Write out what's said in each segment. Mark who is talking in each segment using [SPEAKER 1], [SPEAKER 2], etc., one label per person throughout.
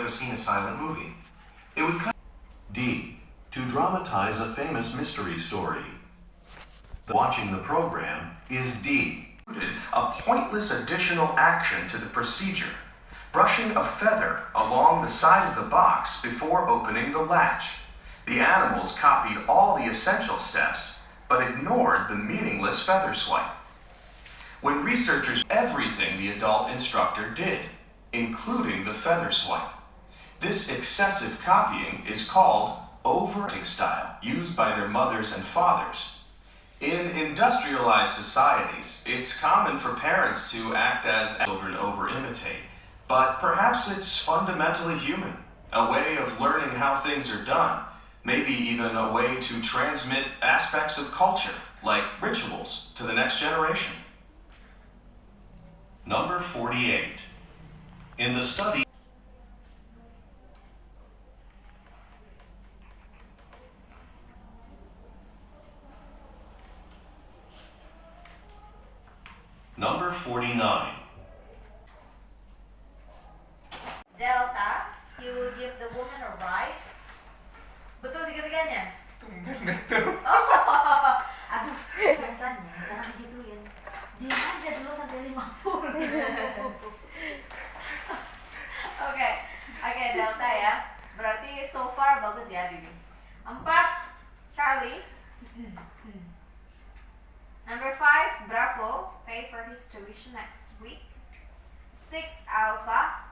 [SPEAKER 1] ever seen a silent movie. It was kind
[SPEAKER 2] D. To dramatize a famous mystery story. Watching the program is D. A pointless additional action to the procedure. Brushing a feather along the side of the box before opening the latch. The animals copied all the essential steps, but ignored the meaningless feather swipe. When researchers everything the adult instructor did, including the feather swipe. This excessive copying is called overacting style, used by their mothers and fathers. In industrialized societies, it's common for parents to act as children over-imitate, but perhaps it's fundamentally human, a way of learning how things are done, maybe even a way to transmit aspects of culture, like rituals, to the next generation. Number 48. In the study Number 49.
[SPEAKER 3] Delta, he will give the woman a ride. Betul tiga-tiganya? Oh, aduh, biasanya jangan digituin. Diam aja dulu sampai 50. Oke, Delta ya. Berarti so far bagus ya, Bibi. 4, Charlie. Number 5, Bravo. Pay for his tuition next week. 6, Alpha.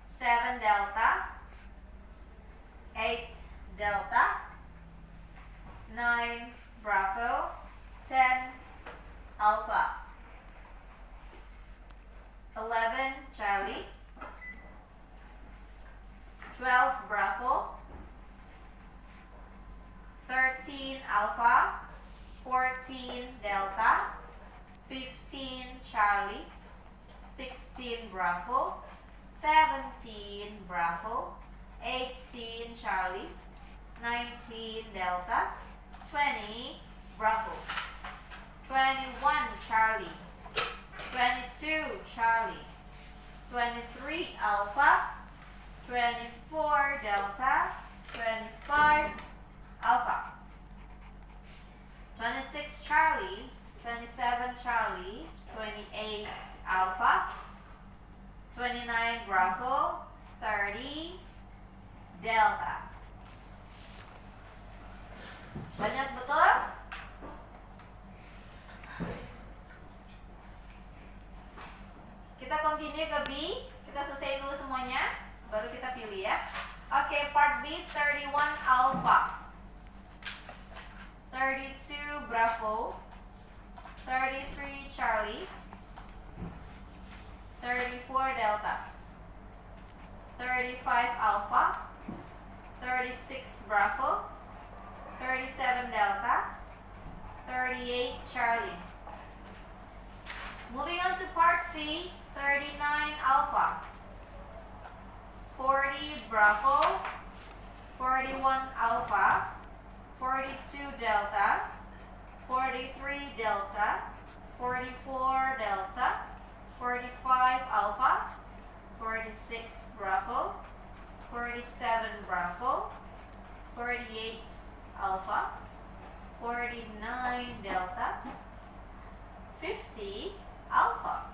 [SPEAKER 3] 7, Delta. 8, Delta. 9, Bravo. 10, Alpha. 11, Charlie. 12, Bravo. 13, Alpha. 14, Delta. 15, Charlie. 16, Bravo. 17, Bravo. 18, Charlie. 19, Delta. 20, Bravo. 21, Charlie. 22, Charlie. 23, Alpha. 24, Delta. 25, Alpha. 26, Charlie. 27, Charlie. 28, Alpha. 29, Bravo. 30, Delta. Banyak betul? Kita continue ke B. Kita selesai dulu semuanya, baru kita pilih ya. Oke, part B, 31 Alpha. 32 Bravo. 33 Charlie. 34 Delta. 35 Alpha. 36 Bravo. 37 Delta. 38 Charlie. Moving on to part C, 39 Alpha. 40 Bravo. 41 Alpha. 42 Delta. 43 Delta. 44 Delta. 45 Alpha. 46 Bravo. 47 Bravo. 48 Alpha. 49 Delta. 50 Alpha.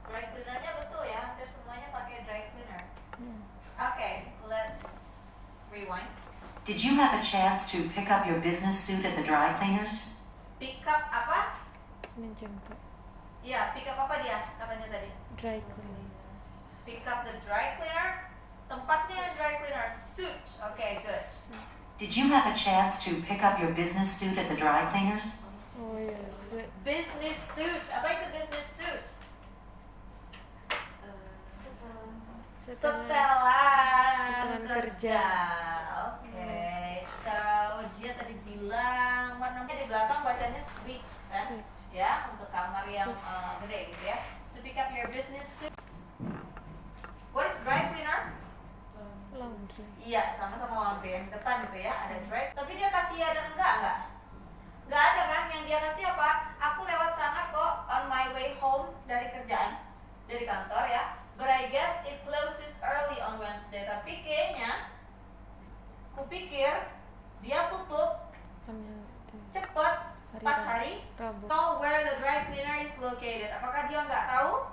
[SPEAKER 3] Dry cleanernya betul ya, hampir semuanya pakai dry cleaner. Okay, let's rewind.
[SPEAKER 4] Did you have a chance to pick up your business suit at the dry cleaners?
[SPEAKER 3] Pick up apa?
[SPEAKER 5] Menjemput.
[SPEAKER 3] Iya, pick up apa dia katanya tadi?
[SPEAKER 5] Dry cleaning.
[SPEAKER 3] Pick up the dry cleaner. Tempatnya dry cleaner. Suit. Okay, good.
[SPEAKER 4] Did you have a chance to pick up your business suit at the dry cleaners?
[SPEAKER 5] Oh yes.
[SPEAKER 3] Business suit. Apa itu business suit? Setelan kerja. Oke. So dia tadi bilang warnanya di belakang bacanya switch kan? Ya, untuk kamar yang gede gitu ya. So pick up your business suit. What is dry cleaner?
[SPEAKER 5] Laundry.
[SPEAKER 3] Iya, sama-sama laundry yang depan gitu ya, ada dry. Tapi dia kasih ada enggak? Enggak ada kan? Yang dia kasih apa? Aku lewat sana kok dry cleaner is located? Apakah dia nggak tahu?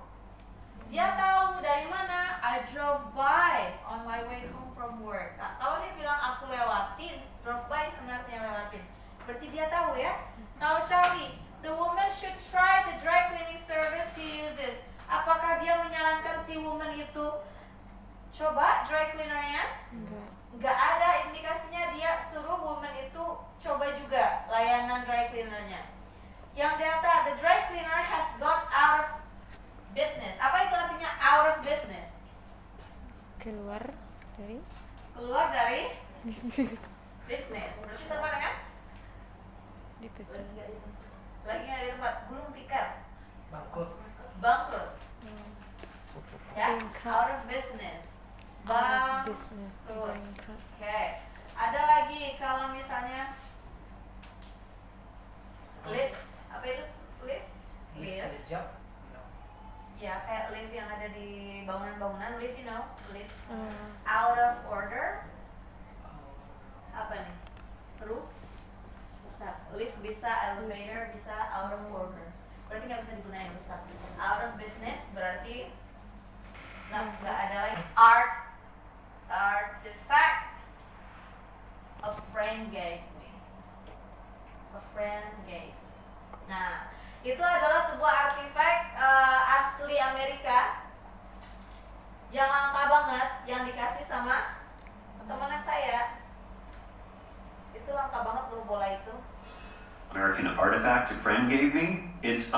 [SPEAKER 3] Dia tahu. Dari mana? I drove by on my way home from work. Nah, kalau dia bilang aku lewatin, drove by sebenarnya lewatin. Berarti dia tahu ya. Now Charlie, the woman should try the dry cleaning service he uses. Apakah dia menyarankan si woman itu coba dry cleanernya?
[SPEAKER 5] Enggak.
[SPEAKER 3] Nggak ada indikasinya dia suruh woman itu coba juga layanan dry cleanernya. Yang delta, the dry cleaner has gone out of business. Apa itu artinya out of business?
[SPEAKER 5] Keluar dari
[SPEAKER 3] Keluar dari
[SPEAKER 5] bisnis.
[SPEAKER 3] business. Berarti sama dengan
[SPEAKER 5] Dipecat.
[SPEAKER 3] lagi nggak di tempat, gulung tikar,
[SPEAKER 6] Bangkrut.
[SPEAKER 3] bangkrut, ya,
[SPEAKER 5] Bankrupt.
[SPEAKER 3] out of business,
[SPEAKER 5] Business.
[SPEAKER 3] bangkrut.
[SPEAKER 5] Bankrupt.
[SPEAKER 3] Oke, ada lagi kalau misalnya lift, apa itu lift?
[SPEAKER 6] Lift kerja. No.
[SPEAKER 3] Ya kayak lift yang ada di bangunan-bangunan, lift you know, lift
[SPEAKER 5] Ah,
[SPEAKER 3] out of order,
[SPEAKER 6] Oh,
[SPEAKER 3] apa nih? Roof? Susah. Lift bisa, elevator bisa, out of order. Berarti nggak bisa digunakan, rusak. Out of business berarti nggak ada lagi. Artifacts a friend gave me. A friend gave. Nah, itu adalah sebuah artifact asli Amerika yang langka banget, yang dikasih sama temenan saya. Itu langka banget loh bola itu.
[SPEAKER 7] American artifact a friend gave me. It's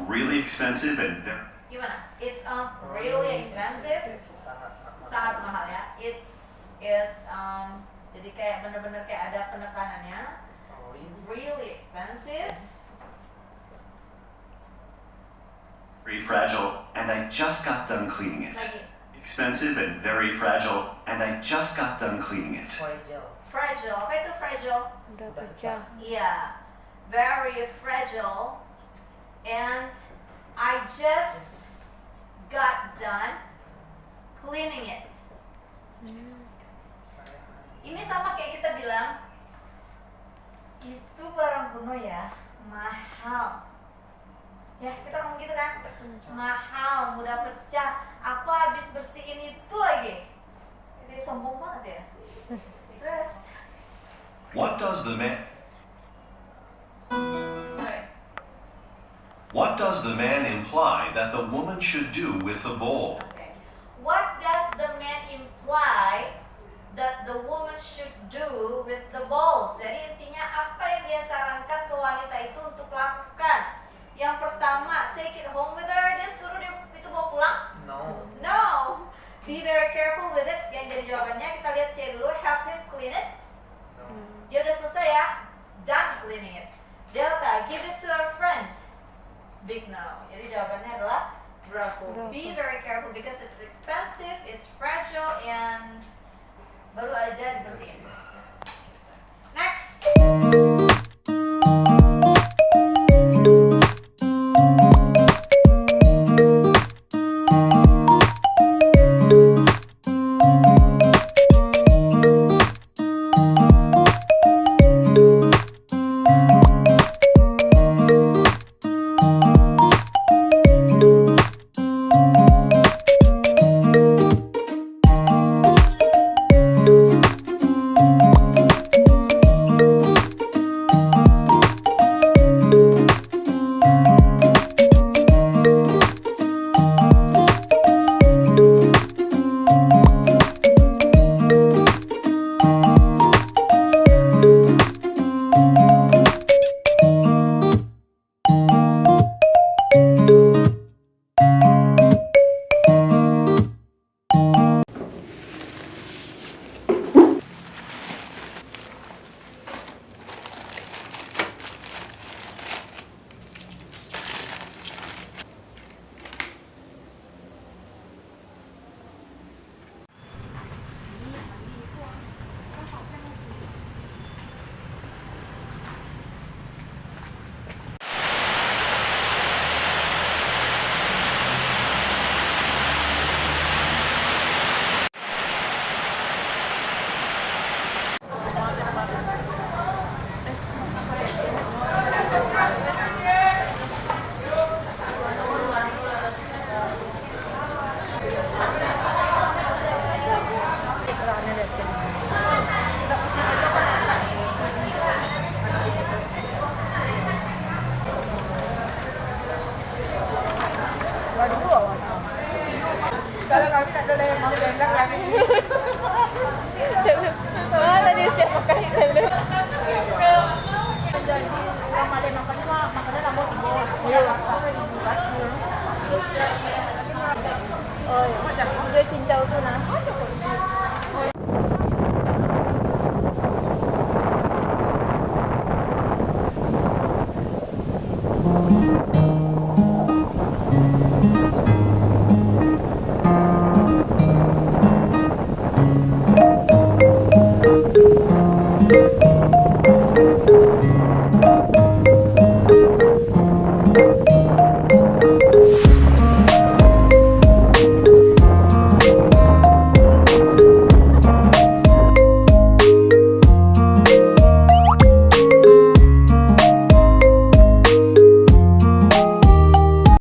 [SPEAKER 7] really expensive and
[SPEAKER 3] Gimana? It's really expensive,
[SPEAKER 6] sangat
[SPEAKER 3] sangat mahal ya. It's jadi kayak bener-bener kayak ada penekanannya.
[SPEAKER 6] Oh, ini
[SPEAKER 3] Really expensive.
[SPEAKER 7] very fragile, and I just got done cleaning it.
[SPEAKER 3] Lagi,
[SPEAKER 7] Expensive and very fragile, and I just got done cleaning it.
[SPEAKER 6] fragile.
[SPEAKER 3] fragile. Apa itu fragile?
[SPEAKER 5] udah pecah.
[SPEAKER 3] Iya, very fragile. And I just got done cleaning it.
[SPEAKER 6] Saya
[SPEAKER 3] Ini sama kayak kita bilang, itu barang kuno ya, mahal. Ya, kita ngomong gitu kan? Mahal, mudah pecah. Aku habis bersihin itu lagi. Ini sombong banget ya. Terus,
[SPEAKER 2] What does the man
[SPEAKER 3] sorry.
[SPEAKER 2] What does the man imply that the woman should do with the bowl?
[SPEAKER 3] Okay. What does the man imply that the woman should do with the balls? Jadi intinya apa yang dia sarankan ke wanita itu untuk lakukan? Yang pertama, take it home with her. Dia suruh dia itu bawa pulang?
[SPEAKER 6] no.
[SPEAKER 3] No. Be very careful with it. Yang jadi jawabannya kita lihat C dulu. Help him clean it.
[SPEAKER 6] No.
[SPEAKER 3] Dia udah selesai ya. Done cleaning it. Delta, give it to her friend. Big no. Jadi jawabannya adalah bravo.
[SPEAKER 5] Bravo.
[SPEAKER 3] Be very careful because it's expensive, it's fragile, and baru aja dibersihin. Next.
[SPEAKER 5] jauh tuh nah.